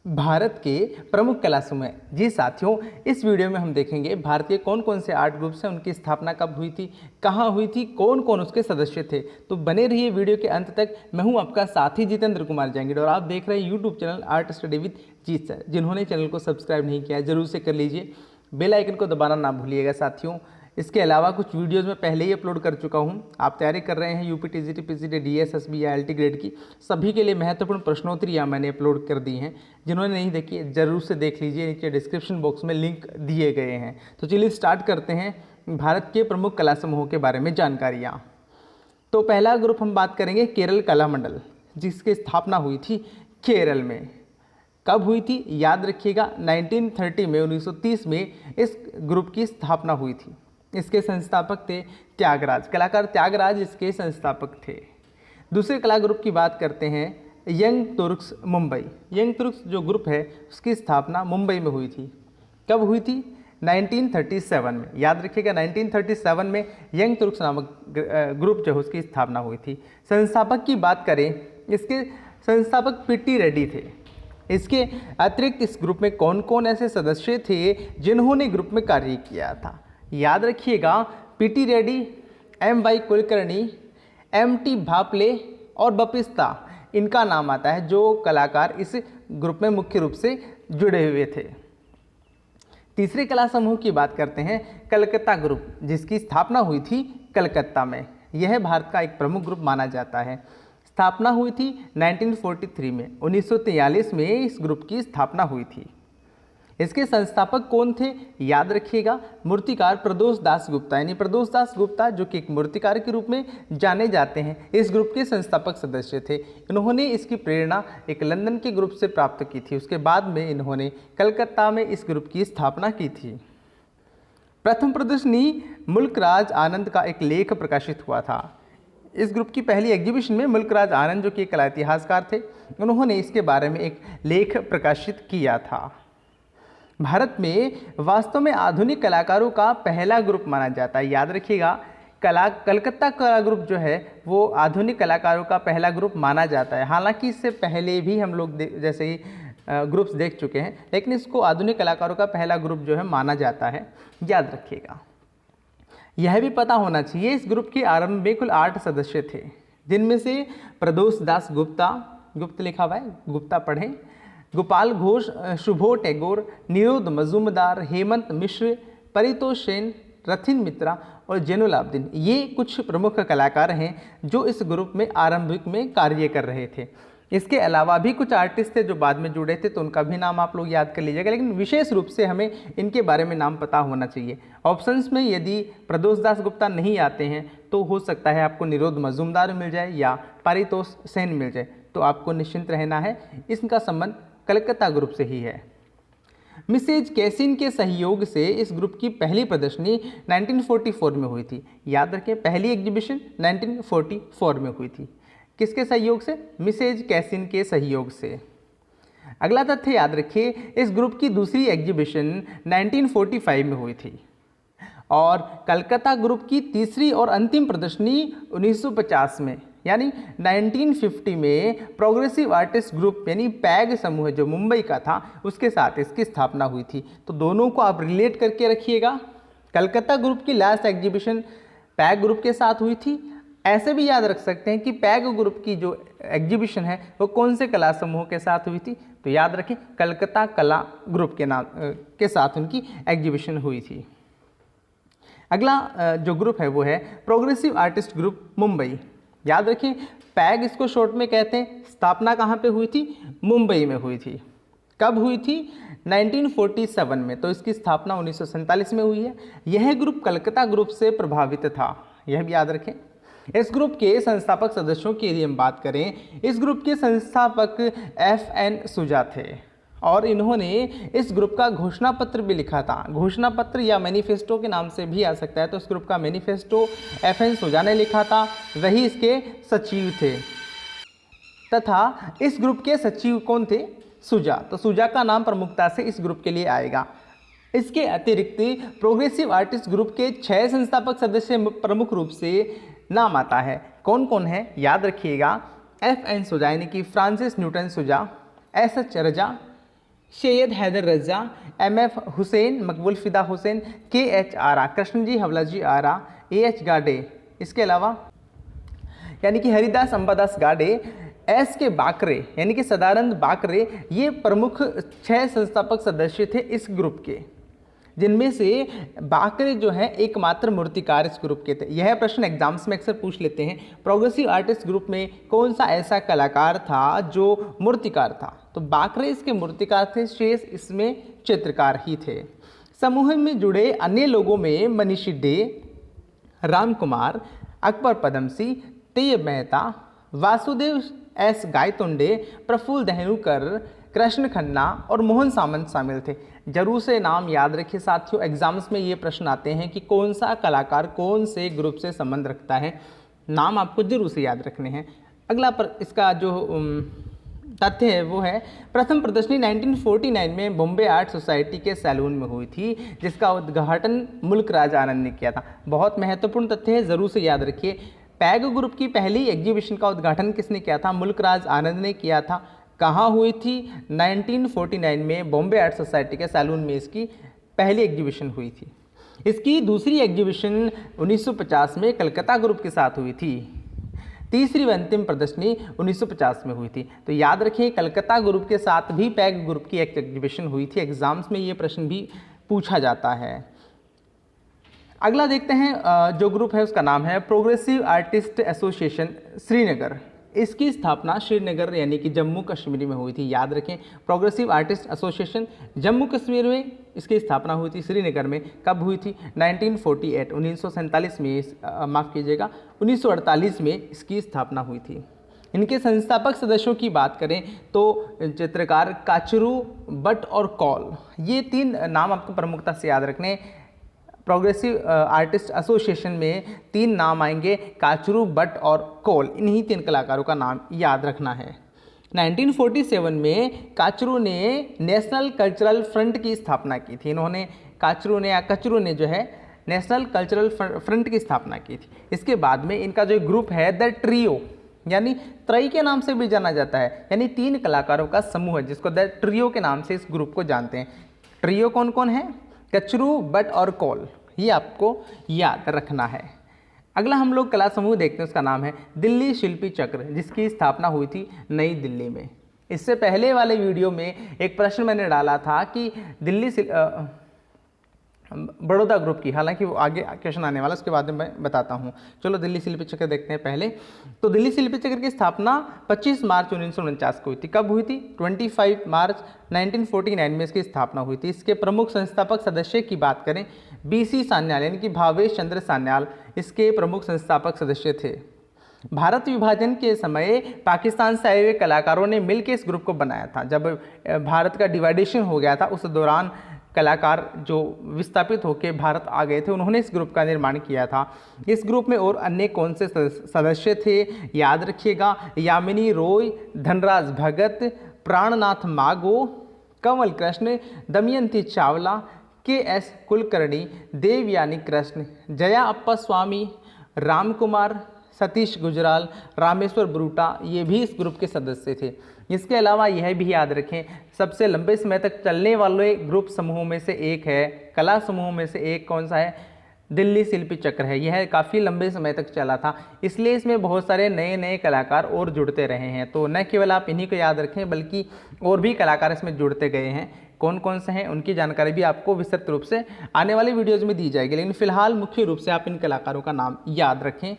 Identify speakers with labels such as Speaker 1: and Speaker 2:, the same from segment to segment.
Speaker 1: भारत के प्रमुख कला समूह। जी साथियों, इस वीडियो में हम देखेंगे भारत के कौन कौन से आर्ट ग्रुप्स हैं, उनकी स्थापना कब हुई थी, कहाँ हुई थी, कौन कौन उसके सदस्य थे। तो बने रहिए वीडियो के अंत तक। मैं हूं आपका साथी जितेंद्र कुमार जांगिड़ और आप देख रहे हैं YouTube channel art study with Jeet sir. जिन्होंने चैनल को सब्सक्राइब नहीं किया है जरूर से कर लीजिए, बेल आइकन को दबाना ना भूलिएगा साथियों। इसके अलावा कुछ वीडियोस मैं पहले ही अपलोड कर चुका हूं। आप तैयारी कर रहे हैं UP TGT PGT DS SB या एलटी ग्रेड की, सभी के लिए महत्वपूर्ण प्रश्नोत्तरियां मैंने अपलोड कर दी हैं। जिन्होंने नहीं देखी है जरूर से देख लीजिए, नीचे डिस्क्रिप्शन बॉक्स में लिंक दिए गए हैं। तो चलिए स्टार्ट करते हैं भारत के प्रमुख कला समूहों के बारे में जानकारियाँ। तो पहला ग्रुप हम बात करेंगे केरल कला मंडल, जिसकी स्थापना हुई थी केरल में। कब हुई थी याद रखिएगा, 1930 में, 1930 में इस ग्रुप की स्थापना हुई थी। इसके संस्थापक थे त्यागराज, कलाकार त्यागराज इसके संस्थापक थे। दूसरे कला ग्रुप की बात करते हैं young Turks Mumbai. Young Turks जो ग्रुप है उसकी स्थापना मुंबई में हुई थी। कब हुई थी 1937 में, याद रखिएगा 1937 में यंग तुर्क्स नामक ग्रुप जो है उसकी स्थापना हुई थी। संस्थापक की बात करें, इसके संस्थापक पीटी रेड्डी थे। इसके अतिरिक्त इस ग्रुप में कौन कौन ऐसे सदस्य थे जिन्होंने ग्रुप में कार्य किया था, याद रखिएगा PT Reddy, M Y Kulkarni, M T Bhaple और बपिस्ता, इनका नाम आता है जो कलाकार इस ग्रुप में मुख्य रूप से जुड़े हुए थे। तीसरे कला समूह की बात करते हैं कलकत्ता ग्रुप, जिसकी स्थापना हुई थी कलकत्ता में। यह भारत का एक प्रमुख ग्रुप माना जाता है। स्थापना हुई थी 1943 में, 1943 में इस ग्रुप की स्थापना हुई थी। इसके संस्थापक कौन थे याद रखिएगा, मूर्तिकार प्रदोष दास गुप्ता, यानी प्रदोष दास गुप्ता जो कि एक मूर्तिकार के रूप में जाने जाते हैं, इस ग्रुप के संस्थापक सदस्य थे। इन्होंने इसकी प्रेरणा एक लंदन के ग्रुप से प्राप्त की थी। उसके बाद में इन्होंने कलकत्ता में इस ग्रुप की स्थापना की थी। प्रथम प्रदर्शनी मुल्कराज आनंद का एक लेख प्रकाशित हुआ था। इस ग्रुप की पहली एग्जीबिशन में मुल्कराज आनंद जो कि एक कला इतिहासकार थे, उन्होंने इसके बारे में एक लेख प्रकाशित किया था। भारत में वास्तव में आधुनिक कलाकारों का पहला ग्रुप माना जाता है, याद रखिएगा कलकत्ता कला ग्रुप जो है वो आधुनिक कलाकारों का पहला ग्रुप माना जाता है। हालांकि इससे पहले भी हम लोग जैसे ही ग्रुप्स देख चुके हैं, लेकिन इसको आधुनिक कलाकारों का पहला ग्रुप जो है माना जाता है, याद रखिएगा। यह भी पता होना चाहिए इस ग्रुप के आरंभ में कुल 8 सदस्य थे, जिनमें से प्रदोष दास गुप्ता, गुप्त लिखा हुआ है, गुप्ता पढ़ें, गोपाल घोष, शुभो टैगोर, निरोध मजूमदार, हेमंत मिश्र, परितोष सेन, रथिन मित्रा और जैनुल आबदीन, ये कुछ प्रमुख कलाकार हैं जो इस ग्रुप में आरंभिक में कार्य कर रहे थे। इसके अलावा भी कुछ आर्टिस्ट थे जो बाद में जुड़े थे, तो उनका भी नाम आप लोग याद कर लीजिएगा, लेकिन विशेष रूप से हमें इनके बारे में नाम पता होना चाहिए। ऑप्शंस में यदि प्रदोष दास गुप्ता नहीं आते हैं तो हो सकता है आपको निरोध मजूमदार मिल जाए या परितोष सेन मिल जाए, तो आपको निश्चिंत रहना है, इसका संबंध कलकत्ता ग्रुप से ही है। मिसेज कैसिन के सहयोग से इस ग्रुप की पहली प्रदर्शनी 1944 में हुई थी। याद रखें, पहली एग्जीबिशन 1944 में हुई थी। किसके सहयोग से? मिसेज कैसिन के सहयोग से। अगला तथ्य याद रखिए, इस ग्रुप की दूसरी एग्जीबिशन 1945 में हुई थी और कलकत्ता ग्रुप की तीसरी और अंतिम प्रदर्शनी 1950 में, यानी 1950 में प्रोग्रेसिव आर्टिस्ट ग्रुप यानी पैग समूह जो मुंबई का था उसके साथ इसकी स्थापना हुई थी। तो दोनों को आप रिलेट करके रखिएगा। कलकत्ता ग्रुप की लास्ट एग्जीबिशन पैग ग्रुप के साथ हुई थी। ऐसे भी याद रख सकते हैं कि पैग ग्रुप की जो एग्जीबिशन है वो कौन से कला समूह के साथ हुई थी, तो याद रखें कलकत्ता कला ग्रुप के नाम के साथ उनकी एग्जीबिशन हुई थी। अगला जो ग्रुप है वो है प्रोग्रेसिव आर्टिस्ट ग्रुप मुंबई। याद रखें पैग इसको शॉर्ट में कहते हैं। स्थापना कहाँ पे हुई थी? मुंबई में हुई थी। कब हुई थी? 1947 में, तो इसकी स्थापना 1947 में हुई है। यह ग्रुप कलकत्ता ग्रुप से प्रभावित था, यह भी याद रखें। इस ग्रुप के संस्थापक सदस्यों की यदि हम बात करें, इस ग्रुप के संस्थापक FN सुजा थे और इन्होंने इस ग्रुप का घोषणा पत्र भी लिखा था। घोषणा पत्र या मैनिफेस्टो के नाम से भी आ सकता है। तो इस ग्रुप का मैनिफेस्टो FN सुजा ने लिखा था, वही इसके सचिव थे। तथा इस ग्रुप के सचिव कौन थे? सुजा। तो सुजा का नाम प्रमुखता से इस ग्रुप के लिए आएगा। इसके अतिरिक्त प्रोग्रेसिव आर्टिस्ट ग्रुप के 6 संस्थापक सदस्य प्रमुख रूप से नाम आता है। कौन कौन है याद रखिएगा, FN सुजा यानी कि फ्रांसिस न्यूटन सुजा, SS रजा, सैयद हैदर रजा, MF हुसैन, मकबूल फिदा हुसैन, KH आरा, कृष्णजी हवलाजी आरा, AH गाडे, इसके अलावा यानी कि हरिदास अंबादास गाडे, SK बाकरे यानी कि सदानंद बाकरे, ये प्रमुख 6 संस्थापक सदस्य थे इस ग्रुप के, जिनमें से बाकरे जो है एकमात्र मूर्तिकार इस ग्रुप के थे। यह प्रश्न एग्जाम्स में अक्सर पूछ लेते हैं, प्रोग्रेसिव आर्टिस्ट ग्रुप में कौन सा ऐसा कलाकार था जो मूर्तिकार था, तो बाकरे इसके मूर्तिकार थे, शेष इसमें चित्रकार ही थे। समूह में जुड़े अन्य लोगों में मनीषी डे, राम कुमार, अकबर पदमसी, तैयब मेहता, वासुदेव S गायतोंडे, प्रफुल्ल दहनुकर, कृष्ण खन्ना और मोहन सामंत शामिल थे। जरूर से नाम याद रखिए साथियों, एग्जाम्स में ये प्रश्न आते हैं कि कौन सा कलाकार कौन से ग्रुप से संबंध रखता है, नाम आपको जरूर से याद रखने हैं। अगला इसका जो तथ्य है वो है, प्रथम प्रदर्शनी 1949 में बॉम्बे आर्ट सोसाइटी के सैलून में हुई थी, जिसका उद्घाटन मुल्क राज आनंद ने किया था। बहुत महत्वपूर्ण तथ्य है, ज़रूर से याद रखिए। पैग ग्रुप की पहली एग्जीबिशन का उद्घाटन किसने किया था? मुल्क राज आनंद ने किया था। कहाँ हुई थी? 1949 में बॉम्बे आर्ट सोसाइटी के सैलून में इसकी पहली एग्जीबिशन हुई थी। इसकी दूसरी एग्जीबिशन 1950 में कलकत्ता ग्रुप के साथ हुई थी। तीसरी व अंतिम प्रदर्शनी 1950 में हुई थी। तो याद रखिए, कलकत्ता ग्रुप के साथ भी पैग ग्रुप की एक एग्जीबिशन हुई थी। एग्जाम्स में ये प्रश्न भी पूछा जाता है। अगला देखते हैं, जो ग्रुप है उसका नाम है प्रोग्रेसिव आर्टिस्ट एसोसिएशन श्रीनगर। इसकी स्थापना श्रीनगर यानी कि जम्मू कश्मीर में हुई थी। याद रखें, progressive artist association Jammu Kashmir में इसकी स्थापना हुई थी। श्रीनगर में कब हुई थी? 1948 1947 में, माफ़ कीजिएगा 1948 में इसकी स्थापना हुई थी। इनके संस्थापक सदस्यों की बात करें तो चित्रकार काचरू, बट और कौल, ये 3 नाम आपको प्रमुखता से याद रखने। प्रोग्रेसिव आर्टिस्ट एसोसिएशन में 3 नाम आएंगे, काचरू, बट और कोल। इन्हीं 3 कलाकारों का नाम याद रखना है। 1947 में काचरू ने नेशनल कल्चरल फ्रंट की स्थापना की थी। इन्होंने कचरू ने जो है नेशनल कल्चरल फ्रंट की स्थापना की थी। इसके बाद में इनका जो ग्रुप है द ट्रियो, यानी त्रयी के नाम से भी जाना जाता है, यानी 3 कलाकारों का समूह है जिसको द ट्रियो के नाम से इस ग्रुप को जानते हैं। ट्रियो कौन कौन है? कचरू, बट और कौल, ये आपको याद रखना है। अगला हम लोग कला समूह देखते हैं, उसका नाम है दिल्ली शिल्पी चक्र, जिसकी स्थापना हुई थी नई दिल्ली में। इससे पहले वाले वीडियो में एक प्रश्न मैंने डाला था कि बड़ौदा ग्रुप की, हालांकि वो आगे क्वेश्चन आने वाला, उसके बाद में मैं बताता हूँ। चलो दिल्ली शिल्पी चक्र देखते हैं पहले। तो दिल्ली शिल्पी चक्र की स्थापना 25 मार्च 1949 को हुई थी। कब हुई थी? 25 मार्च 1949 में इसकी स्थापना हुई थी। इसके प्रमुख संस्थापक सदस्य की बात करें, BC सान्याल यानी कि भावेश चंद्र सान्याल इसके प्रमुख संस्थापक सदस्य थे। भारत विभाजन के समय पाकिस्तान से आए हुए कलाकारों ने मिलकर इस ग्रुप को बनाया था। जब भारत का डिवाइडेशन हो गया था, उस दौरान कलाकार जो विस्थापित होकर भारत आ गए थे, उन्होंने इस ग्रुप का निर्माण किया था। इस ग्रुप में और अन्य कौन से सदस्य थे? याद रखिएगा, यामिनी रॉय, धनराज भगत, प्राणनाथ मागो, कमल कृष्ण, दमयंती चावला, KS कुलकर्णी, देवयानी कृष्ण, जया अप्पा स्वामी, राम कुमार, सतीश गुजराल, रामेश्वर ब्रूटा, ये भी इस ग्रुप के सदस्य थे। इसके अलावा यह भी याद रखें, सबसे लंबे समय तक चलने वाले ग्रुप समूहों में से एक है, कला समूहों में से एक कौन सा है? दिल्ली शिल्पी चक्र है। यह काफ़ी लंबे समय तक चला था, इसलिए इसमें बहुत सारे नए नए कलाकार और जुड़ते रहे हैं। तो न केवल आप इन्हीं को याद रखें, बल्कि और भी कलाकार इसमें जुड़ते गए हैं। कौन कौन से हैं उनकी जानकारी भी आपको विस्तृत रूप से आने वाली वीडियोज़ में दी जाएगी, लेकिन फिलहाल मुख्य रूप से आप इन कलाकारों का नाम याद रखें।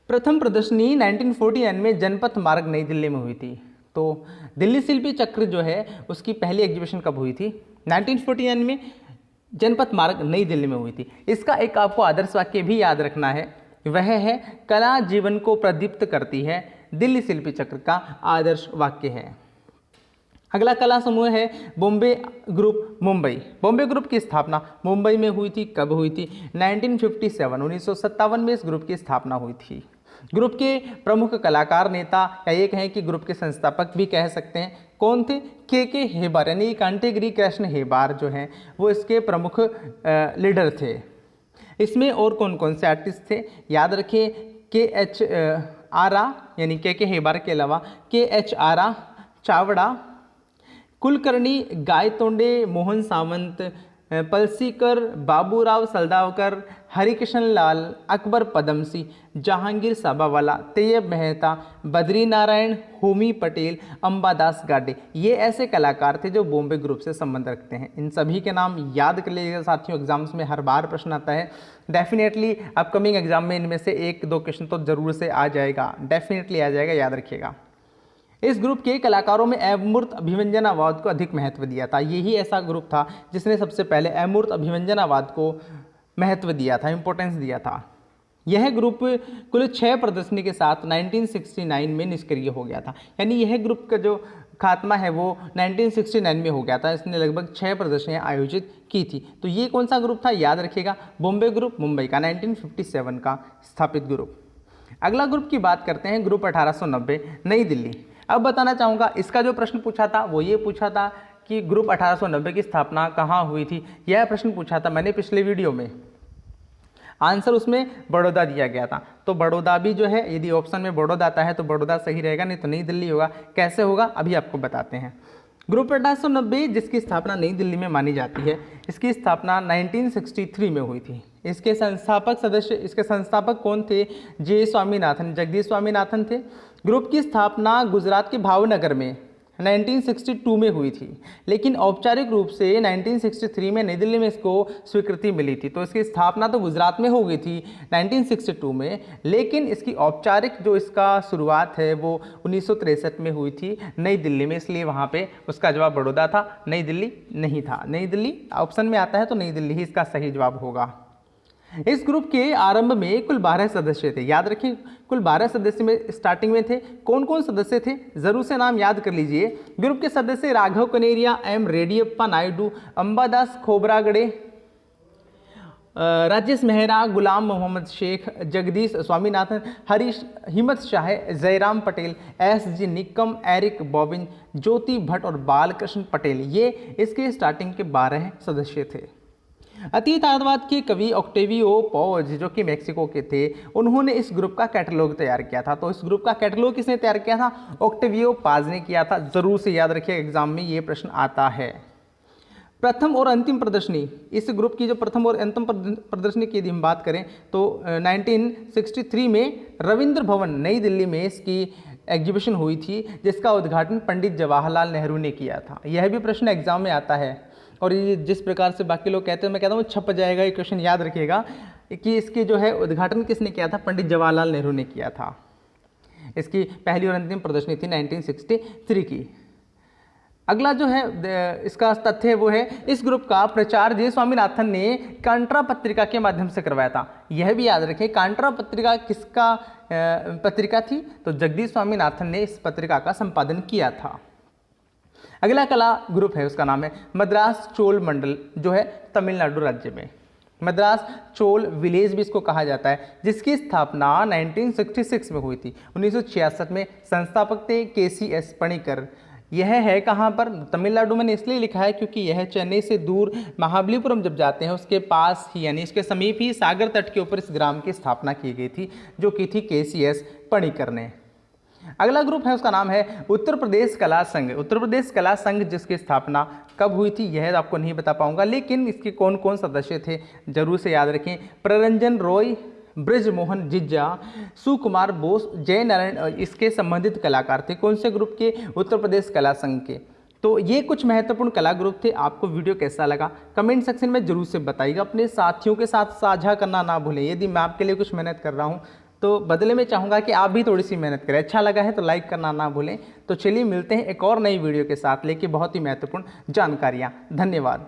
Speaker 1: प्रथम प्रदर्शनी 1949 में जनपथ मार्ग नई दिल्ली में हुई थी। तो दिल्ली शिल्पी चक्र जो है उसकी पहली एग्जीबिशन कब हुई थी? 1949 में जनपथ मार्ग नई दिल्ली में हुई थी। इसका एक आपको आदर्श वाक्य भी याद रखना है, वह है कला जीवन को प्रदीप्त करती है। दिल्ली शिल्पी चक्र का आदर्श वाक्य है। अगला कला समूह है बॉम्बे ग्रुप मुंबई। बॉम्बे ग्रुप की स्थापना मुंबई में हुई थी। कब हुई थी? 1957 1957 में इस ग्रुप की स्थापना हुई थी। ग्रुप के प्रमुख कलाकार, नेता या ये कहें कि ग्रुप के संस्थापक भी कह सकते हैं, कौन थे? के हेबार यानी कांटेगिरी कृष्ण हेबार जो हैं वो इसके प्रमुख लीडर थे। इसमें और कौन कौन से आर्टिस्ट थे? याद रखिए, KH आरा यानी के हेबार के अलावा KH आरा, चावड़ा, कुलकर्णी, गायतोंडे, मोहन सावंत, पलसीकर, बाबूराव सलदावकर, हरिकिशन लाल, अकबर पदमसी, जहांगीर साबावाला, तैयब मेहता, बद्री नारायण, होमी पटेल, अंबादास गाडे, ये ऐसे कलाकार थे जो बॉम्बे ग्रुप से संबंध रखते हैं। इन सभी के नाम याद कर लीजिएगा साथियों, एग्जाम्स में हर बार प्रश्न आता है। डेफिनेटली अपकमिंग एग्जाम में इनमें से 1-2 क्वेश्चन तो जरूर से आ जाएगा, डेफिनेटली आ जाएगा, याद रखिएगा। इस ग्रुप के कलाकारों में अमूर्त अभिव्यंजनावाद को अधिक महत्व दिया था। यही ऐसा ग्रुप था जिसने सबसे पहले अमूर्त अभिव्यंजनावाद को महत्व दिया था, इंपॉर्टेंस दिया था। यह ग्रुप कुल 6 प्रदर्शनी के साथ 1969 में निष्क्रिय हो गया था। यानी यह ग्रुप का जो खात्मा है वो 1969 में हो गया था। इसने लगभग 6 प्रदर्शनियाँ आयोजित की थी। तो ये कौन सा ग्रुप था, याद रखिएगा, बॉम्बे ग्रुप, मुंबई का 1957 का स्थापित ग्रुप। अगला ग्रुप की बात करते हैं, ग्रुप 1890, नई दिल्ली। अब बताना चाहूँगा, इसका जो प्रश्न पूछा था वो ये पूछा था कि ग्रुप 1890 की स्थापना कहाँ हुई थी। यह प्रश्न पूछा था मैंने पिछले वीडियो में, आंसर उसमें बड़ौदा दिया गया था। तो बड़ौदा भी जो है, यदि ऑप्शन में बड़ौदा आता है तो बड़ौदा सही रहेगा, नहीं तो नई दिल्ली होगा। कैसे होगा अभी आपको बताते हैं। ग्रुप 1890 जिसकी स्थापना नई दिल्ली में मानी जाती है, इसकी स्थापना 1963 में हुई थी। इसके संस्थापक कौन थे? जे स्वामीनाथन, जगदीश स्वामीनाथन थे। ग्रुप की स्थापना गुजरात के भावनगर में 1962 में हुई थी, लेकिन औपचारिक रूप से 1963 में नई दिल्ली में इसको स्वीकृति मिली थी। तो इसकी स्थापना तो गुजरात में हो गई थी 1962 में, लेकिन इसकी औपचारिक जो इसका शुरुआत है वो 1963 में हुई थी नई दिल्ली में। इसलिए वहाँ पे उसका जवाब बड़ौदा था, नई दिल्ली नहीं था। नई दिल्ली ऑप्शन में आता है तो नई दिल्ली ही इसका सही जवाब होगा। इस ग्रुप के आरंभ में कुल 12 सदस्य थे। याद रखिए, कुल 12 सदस्य में स्टार्टिंग में थे। कौन कौन सदस्य थे जरूर से नाम याद कर लीजिए। ग्रुप के सदस्य Raghav Kaneria, M Reddiappa Naidu, Ambadas Khobragade, Rajesh Mehra, Ghulam Mohammad Shaikh, Jagdish Swaminathan, Harish Himmat Shah, Jayram Patel, SG. Nikkam, Eric Bobin, Jyoti Bhatt और बालकृष्ण पटेल, ये इसके स्टार्टिंग के 12 सदस्य थे। अतीतावाद के कवि ऑक्टेवियो पॉज जो कि मेक्सिको के थे, उन्होंने इस ग्रुप का कैटलॉग तैयार किया था। तो इस ग्रुप का कैटलॉग किसने तैयार किया था? ऑक्टेवियो पाज ने किया था। जरूर से याद रखिए, एग्जाम में ये प्रश्न आता है। प्रथम और अंतिम प्रदर्शनी, इस ग्रुप की जो प्रथम और अंतिम प्रदर्शनी की यदि हम बात करें तो 1963 में रविंद्र भवन नई दिल्ली में इसकी एग्जीबिशन हुई थी, जिसका उद्घाटन पंडित जवाहरलाल नेहरू ने किया था। यह भी प्रश्न एग्जाम में आता है। और ये जिस प्रकार से बाकी लोग कहते हैं, मैं कहता हूँ छप जाएगा ये क्वेश्चन, याद रखिएगा कि इसके जो है उद्घाटन किसने किया था? पंडित जवाहरलाल नेहरू ने किया था। इसकी पहली और अंतिम प्रदर्शनी थी 1963 की। अगला जो है इसका तथ्य वो है, इस ग्रुप का प्रचार जे स्वामीनाथन ने कांट्रा पत्रिका के माध्यम से करवाया था। यह भी याद रखें, कांट्रा पत्रिका किसका पत्रिका थी? तो जगदीश स्वामीनाथन ने इस पत्रिका का संपादन किया था। अगला कला ग्रुप है, उसका नाम है मद्रास चोल मंडल, जो है तमिलनाडु राज्य में। मद्रास चोल विलेज भी इसको कहा जाता है, जिसकी स्थापना 1966 में हुई थी। 1966 में संस्थापक थे KCS पणिकर। यह है कहाँ पर? तमिलनाडु। मैंने इसलिए लिखा है क्योंकि यह चेन्नई से दूर महाबलीपुरम जब जाते हैं उसके पास ही, यानी इसके समीप ही सागर तट के ऊपर इस ग्राम की स्थापना की गई थी, जो की थी KCS पणिकर ने। अगला ग्रुप है, उसका नाम है उत्तर प्रदेश कला संघ। उत्तर प्रदेश कला संघ जिसकी स्थापना कब हुई थी यह आपको नहीं बता पाऊंगा, लेकिन इसके कौन कौन सदस्य थे जरूर से याद रखें। प्ररंजन रॉय, ब्रिजमोहन जिज्जा, सुकुमार बोस, जय नारायण इसके संबंधित कलाकार थे। कौन से ग्रुप के? उत्तर प्रदेश कला संघ के। तो ये कुछ महत्वपूर्ण कला ग्रुप थे। आपको वीडियो कैसा लगा कमेंट सेक्शन में जरूर से बताइएगा। अपने साथियों के साथ साझा करना ना भूलें। यदि मैं आपके लिए कुछ मेहनत कर रहा हूँ तो बदले में चाहूँगा कि आप भी थोड़ी सी मेहनत करें। अच्छा लगा है तो लाइक करना ना भूलें। तो चलिए मिलते हैं एक और नई वीडियो के साथ लेके बहुत ही महत्वपूर्ण जानकारियाँ। धन्यवाद।